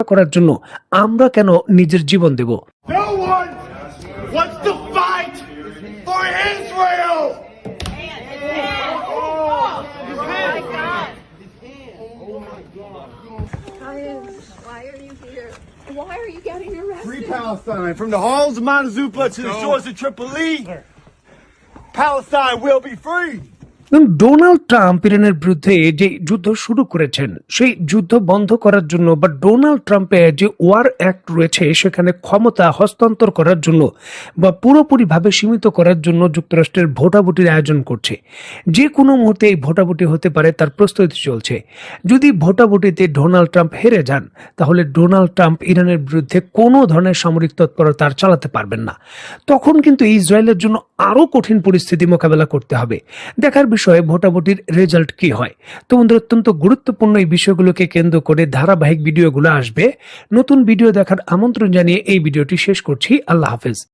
করার জন্য আমরা কেন নিজের জীবন দেব? No one wants to fight for Israel. Why are you here? Why are you getting arrested? Free Palestine from the halls of Montezuma to the shores of Tripoli. Palestine will be free. Donald Trump ইরানের বিরুদ্ধে যে যুদ্ধ শুরু করেছেন সেই যুদ্ধ বন্ধ করার জন্য বা ডোনাল্ড ট্রাম্পের যে ওয়ার অ্যাক্ট রয়েছে সেখানে ক্ষমতা হস্তান্তর করার জন্য বা পুরোপুরিভাবে সীমিত করার জন্য যুক্তরাষ্ট্রের ভোটাভুটির আয়োজন করছে। যে কোনো মুহূর্তে এই ভোটাভুটি হতে পারে, তার প্রস্তুতি চলছে। যদি ভোটাভুটিতে ডোনাল্ড ট্রাম্প হেরে যান তাহলে ডোনাল্ড ট্রাম্প ইরানের বিরুদ্ধে কোনো ধরনের সামরিক তৎপরতা আর চালাতে পারবেন না। তখন কিন্তু ইসরায়েলের জন্য আরো কঠিন পরিস্থিতি মোকাবেলা করতে হবে। দেখার বিষয়ে ভোটাভুটির রেজাল্ট কি হয়। তো বন্ধুরা, অত্যন্ত গুরুত্বপূর্ণ এই বিষয়গুলোকে কেন্দ্র করে ধারাবাহিক ভিডিওগুলো আসবে। নতুন ভিডিও দেখার আমন্ত্রণ জানিয়ে এই ভিডিওটি শেষ করছি। আল্লাহ হাফেজ।